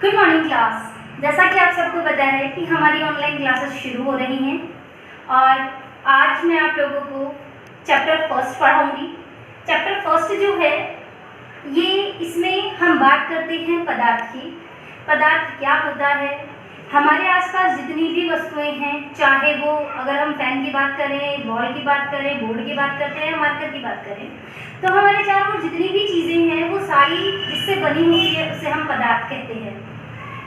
Good morning class. जैसा कि आप सबको पता है कि हमारी ऑनलाइन क्लासेस शुरू हो रही हैं और आज मैं आप लोगों को चैप्टर फर्स्ट पढ़ाऊंगी। चैप्टर फर्स्ट जो है इसमें हम बात करते हैं पदार्थ की। पदार्थ क्या होता है, हमारे आसपास जितनी भी वस्तुएं हैं, चाहे वो अगर हम फैन की बात करें, बॉल की बात करें, बोर्ड की बात करते हैं, मार्कर की बात करें, तो हमारे चारों ओर जितनी भी चीज़ें हैं वो सारी जिससे बनी होती है उसे हम पदार्थ कहते हैं।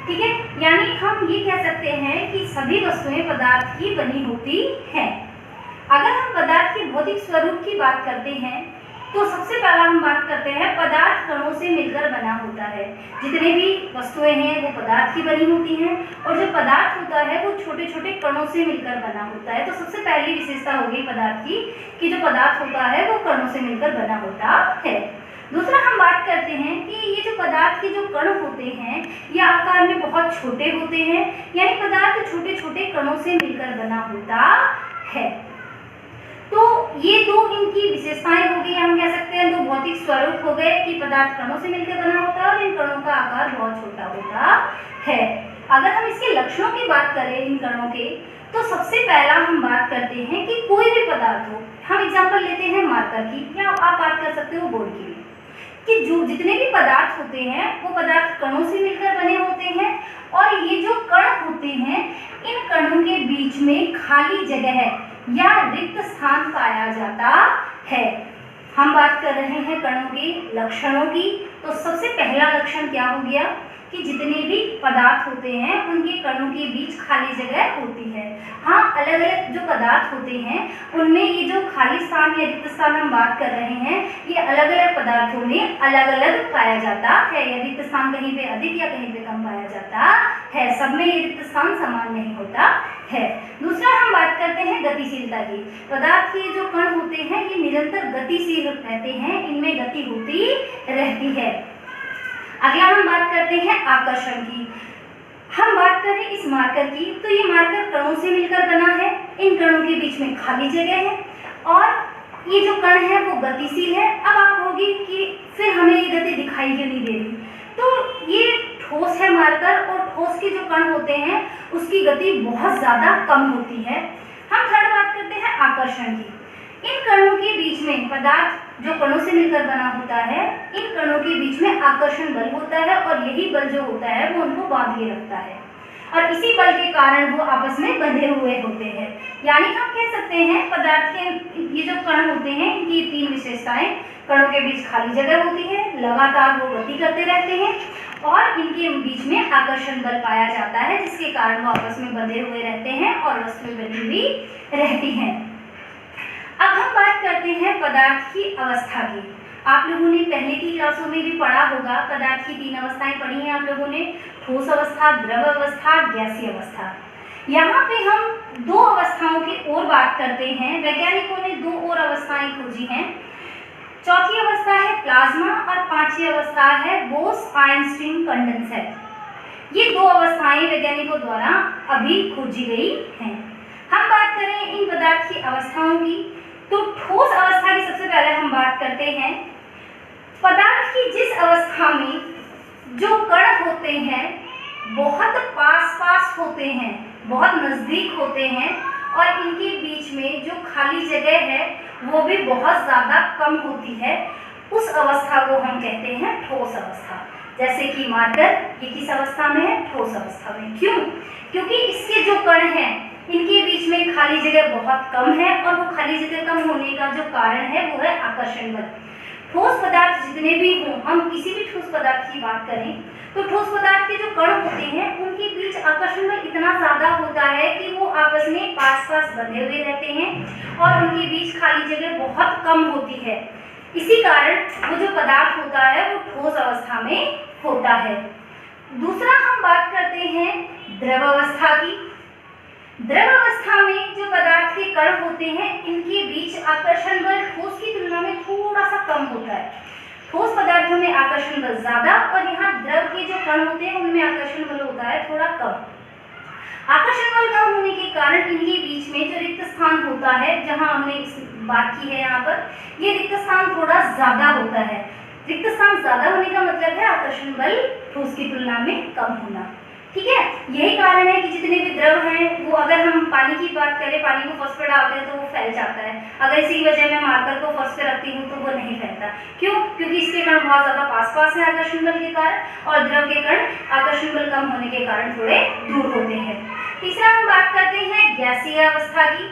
ठीक है, यानी हम ये कह सकते हैं कि सभी वस्तुएं पदार्थ की बनी होती हैं। अगर हम पदार्थ के भौतिक स्वरूप की बात करते हैं तो सबसे पहला हम बात करते हैं पदार्थ कणों से मिलकर बना होता है। जितने भी वस्तुएं हैं वो पदार्थ की बनी होती हैं और जो पदार्थ होता है वो छोटे छोटे कणों से मिलकर बना होता है। तो सबसे पहली विशेषता हो गई पदार्थ की कि जो पदार्थ होता है वो कणों से मिलकर बना होता है। दूसरा हम बात करते हैं कि ये जो पदार्थ के जो कण होते हैं ये आकार में बहुत छोटे होते हैं, यानी पदार्थ छोटे छोटे कणों से मिलकर बना होता है। तो ये दो इनकी विशेषताएं हो गई, हम कह सकते हैं दो भौतिक स्वरूप हो गए कि पदार्थ कणों से मिलकर बना होता है और इन कणों का आकार बहुत छोटा होता है। अगर हम इसके लक्षणों की बात करें इन कणों के, तो सबसे पहला हम बात करते हैं कि कोई भी पदार्थ हो, हम एग्जांपल लेते हैं मार्कर की या आप बात कर सकते हो बोर्ड की, कि जो जितने भी पदार्थ होते हैं वो पदार्थ कणों से मिलकर बने होते हैं और ये जो कण होते हैं इन कणों के बीच में खाली जगह है या रिक्त स्थान पाया जाता है। हम बात कर रहे हैं कणों के लक्षणों की। तो सबसे पहला लक्षण क्या हो गया कि जितने भी पदार्थ होते हैं उनके कणों के बीच खाली जगह होती है। हाँ, अलग अलग जो पदार्थ होते हैं उनमें ये जो खाली स्थान या रिक्त स्थान हम बात कर रहे हैं ये अलग अलग पदार्थों में अलग अलग पाया जाता है। या रिक्त स्थान कहीं पे अधिक या कहीं पे कम पाया जाता है, सब में ये रिक्त स्थान समान नहीं होता है। दूसरा हम बात करते हैं गतिशीलता की। पदार्थ के जो कण होते हैं ये निरंतर गतिशील रहते हैं, इनमें गति होती रहती है। अगला हम बात करते हैं आकर्षण की। हम बात करें इस मार्कर की, तो ये मार्कर कणों से मिलकर बना है, इन कणों के बीच में खाली जगह है और ये जो कण है वो गतिशील है। अब आप कहोगे कि फिर हमें ये गति दिखाई क्यों नहीं दे रही, तो ये ठोस है मार्कर और ठोस के जो कण होते हैं उसकी गति बहुत ज़्यादा कम होती है। हम थर्ड बात करते हैं आकर्षण की। इन कणों के बीच में पदार्थ जो कणों से मिलकर बना होता है, इन कणों के बीच में आकर्षण बल होता है और यही बल जो होता है वो उनको बांधे रखता है और इसी बल के कारण वो आपस में बंधे हुए होते हैं। यानी हम कह सकते हैं पदार्थ के ये जो कण होते हैं इनकी तीन विशेषताएं, कणों के बीच खाली जगह होती है, लगातार वो गति करते रहते हैं और इनके बीच में आकर्षण बल पाया जाता है जिसके कारण वो आपस में बंधे हुए रहते हैं और वस्तुएं बनी हुई रहती हैं। अब हम बात करते हैं पदार्थ की अवस्था की। आप लोगों ने पहले की क्लासों में भी पढ़ा होगा, पदार्थ की तीन अवस्थाएं पढ़ी हैं आप लोगों ने, ठोस अवस्था, द्रव अवस्था, गैसीय अवस्था। यहाँ पे हम दो अवस्थाओं की ओर बात करते हैं। वैज्ञानिकों ने दो और अवस्थाएं खोजी हैं। चौथी अवस्था है प्लाज्मा और पांचवी अवस्था है बोस-आइंस्टीन कंडेंसर। ये दो अवस्थाएं वैज्ञानिकों द्वारा अभी खोजी गई हैं। हम बात करें इन पदार्थ की अवस्थाओं की, तो ठोस अवस्था की सबसे पहले हम बात करते हैं। पदार्थ की जिस अवस्था में जो कण होते हैं बहुत पास पास होते हैं, बहुत नज़दीक होते हैं और इनके बीच में जो खाली जगह है वो भी बहुत ज़्यादा कम होती है, उस अवस्था को हम कहते हैं ठोस अवस्था। जैसे कि मार्कर ये किस अवस्था में है? ठोस अवस्था में। क्यों? क्योंकि इसके जो कण हैं इनके बीच में खाली जगह बहुत कम है और वो खाली जगह कम होने का जो कारण है वो है आकर्षण बल। ठोस पदार्थ जितने भी हों, हम किसी भी ठोस पदार्थ की बात करें तो ठोस पदार्थ के जो कण होते हैं उनके बीच आकर्षण बल इतना ज़्यादा होता है कि वो आपस में पास पास बंधे हुए रहते हैं और उनके बीच खाली जगह बहुत कम होती है। इसी कारण वो जो पदार्थ होता है वो ठोस अवस्था में होता है। दूसरा हम बात करते हैं द्रव अवस्था की। द्रव अवस्था में जो पदार्थ के कण होते हैं इनके बीच आकर्षण बल ठोस की तुलना में थोड़ा सा कम होता है। ठोस पदार्थों में आकर्षण बल ज्यादा और यहाँ द्रव के जो कण होते हैं उनमें आकर्षण बल होता है थोड़ा कम। आकर्षण बल कम होने के कारण इनके बीच में जो रिक्त स्थान होता है, जहाँ हमने बात की है यहाँ पर, ये रिक्त स्थान थोड़ा ज्यादा होता है। रिक्त स्थान ज्यादा होने का मतलब है आकर्षण बल ठोस की तुलना में कम होना। ठीक है, यही कारण है कि जितने भी द्रव हैं वो, अगर हम पानी की बात करें, पानी को फर्स्ट पे डालते हैं तो वो फैल जाता है। अगर इसी वजह मैं मार्कर को फर्स्ट पे रखती हूँ तो वो नहीं फैलता। क्यों? क्योंकि इसके कण बहुत ज्यादा पास पास है आकर्षण बल के कारण, और द्रव के कण आकर्षण बल कम होने के कारण थोड़े दूर होते हैं। तीसरा हम बात करते हैं गैसीय अवस्था की।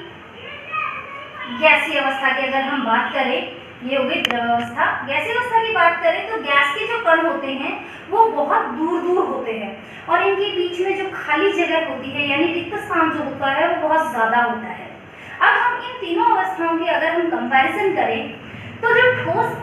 गैसीय अवस्था की अगर हम बात करें, ये हो गई द्रव अवस्था। गैसीय अवस्था की बात करें तो गैस के जो कण होते हैं वो बहुत दूर दूर होते हैं, और इनके बीच में जो खाली जगह होती है यानी रिक्त स्थान जो होता है वो बहुत ज्यादा होता है। अब हम इन तीनों अवस्थाओं की अगर हम कंपैरिजन करें तो जो ठोस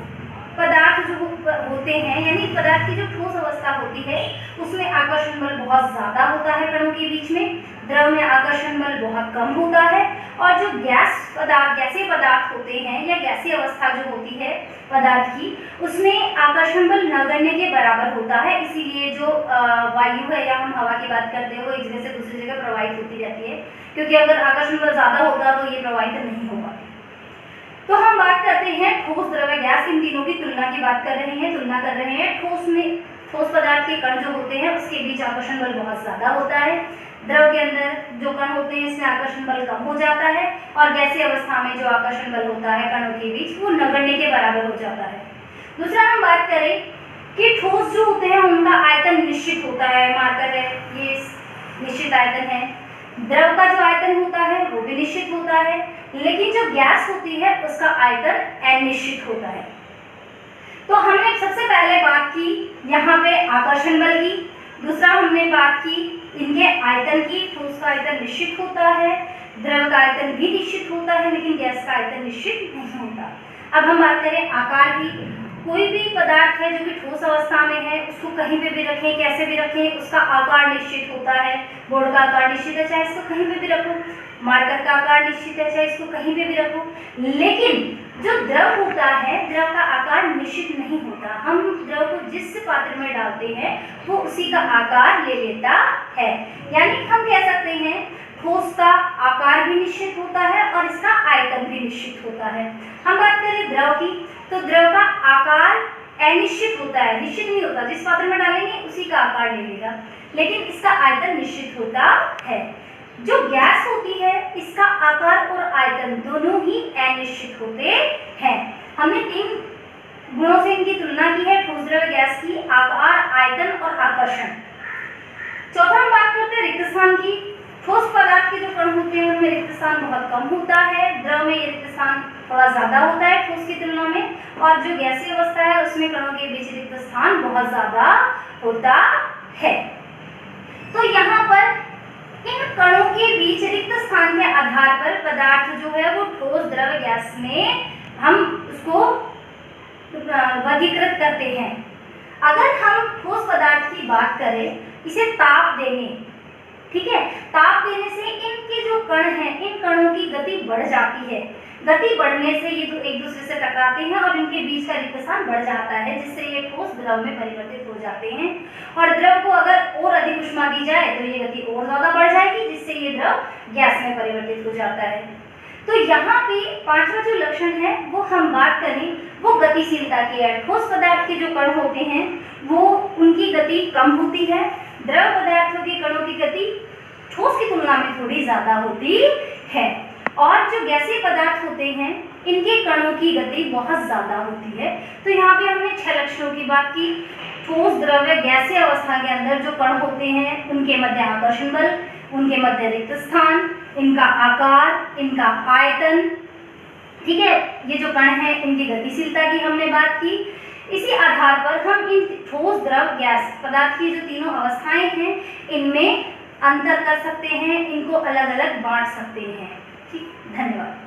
पदार्थ जो होते हैं, यानी पदार्थ की जो ठोस अवस्था होती है उसमें आकर्षण बल बहुत ज्यादा होता है कणों के बीच में, द्रव में आकर्षण बल बहुत कम होता है, और जो गैसीय पदार्थ होते हैं या गैसीय अवस्था जो होती है पदार्थ की, उसमें आकर्षण बल नगण्य के बराबर होता है। इसीलिए जो वायु है या हम हवा की बात करते हैं वो एक जगह से दूसरी जगह प्रवाहित होती रहती है, क्योंकि अगर आकर्षण बल ज्यादा होगा तो ये प्रवाहित नहीं होगा। तो हम बात करते हैं ठोस, द्रव, गैस, इन तीनों की तुलना की बात कर रहे हैं, तुलना कर रहे हैं। ठोस में, ठोस पदार्थ के कण जो होते हैं उसके बीच आकर्षण बल बहुत ज्यादा होता है, द्रव के अंदर जो कण होते हैं इसमें आकर्षण बल कम हो जाता है, और गैसीय अवस्था में जो आकर्षण बल होता है कणों के बीच वो नगण्य के बराबर हो जाता है। दूसरा हम बात करें कि ठोस जो होते हैं उनका आयतन निश्चित होता है, मार्कर है ये निश्चित आयतन है। द्रव का जो आयतन होता है वो भी निश्चित होता है, लेकिन जो गैस होती है उसका आयतन अनिश्चित होता है। तो हमने सबसे पहले बात की यहाँ पे आकर्षण बल की, दूसरा हमने बात की इनके आयतन की। ठोस का आयतन निश्चित होता है, द्रव का आयतन भी निश्चित होता है, लेकिन गैस का आयतन निश्चित नहीं होता। अब हम बात करें आकार की। कोई भी पदार्थ है जो कि ठोस अवस्था में है उसको कहीं पे भी रखें, कैसे भी रखें, उसका आकार निश्चित होता है। बोर्ड का आकार निश्चित है, चाहे इसको कहीं पे भी रखो, मार्कर का आकार निश्चित है, चाहे इसको कहीं पे भी रखो। लेकिन जो द्रव होता है, द्रव का आकार निश्चित नहीं होता। हम द्रव को जिस पात्र में डालते हैं वो उसी का आकार ले लेता है। यानी हम कह सकते हैं ठोस का आकार भी निश्चित होता है और इसका आयतन भी निश्चित होता है। हम बात करें द्रव की, तो द्रव का आकार अनिश्चित होता है, निश्चित नहीं होता। जिस पात्र में डालेंगे उसी का आकार ले लेगा, लेकिन इसका आयतन निश्चित होता है। जो गैस होती है इसका आकार और आयतन दोनों ही अनिश्चित होते हैं। हमने 3 गुणों से इनकी तुलना की है, ठोस, द्रव, गैस की, आकार, आयतन और आकर्षण। चौथा हम बात करते हैं रिक्त स्थान की। ठोस पदार्थ के जो कण होते हैं उनमें रिक्त स्थान बहुत कम होता है, द्रव में ये रिक्त स्थान थोड़ा ज्यादा होता है ठोस की तुलना में, और जो गैसीय अवस्था है उसमें कणों के बीच रिक्त स्थान बहुत ज्यादा होता है। तो यहाँ पर इन कणों के बीच रिक्त स्थान के आधार पर पदार्थ जो है वो ठोस, द्रव, गैस में हम उसको वर्गीकृत करते हैं। अगर हम ठोस पदार्थ की बात करें, इसे ताप देने, ठीक है, ताप देने से इनके जो कण हैं इन कणों की गति बढ़ जाती है। गति बढ़ने से ये एक दूसरे से टकराते हैं और इनके बीच का रिक्त स्थान बढ़ जाता है, जिससे ये ठोस द्रव में परिवर्तित हो जाते हैं। और द्रव को अगर और अधिक ऊष्मा दी जाए तो ये गति और ज्यादा बढ़ जाएगी, जिससे ये द्रव गैस में परिवर्तित हो जाता है। तो यहाँ पे 5वां जो लक्षण है वो हम बात करें वो गतिशीलता की है। ठोस पदार्थ के जो कण होते हैं वो उनकी गति कम होती है, द्रव पदार्थों के कणों की गति ठोस की तुलना में थोड़ी ज्यादा होती है, और जो गैसीय पदार्थ होते हैं इनके कणों की गति बहुत ज्यादा होती है। तो यहाँ पे हमने 6 लक्षणों की बात की। ठोस, द्रव्य, गैसीय अवस्था के अंदर जो कण होते हैं उनके मध्य आकर्षण बल, उनके मध्य रिक्त स्थान, इनका आकार, इनका आयतन, ठीक है, ये जो कण है इनकी गतिशीलता की हमने बात की। इसी आधार पर हम इन ठोस, द्रव, गैस पदार्थ की जो तीनों अवस्थाएं हैं इनमें अंतर कर सकते हैं, इनको अलग अलग बांट सकते हैं। ठीक, धन्यवाद।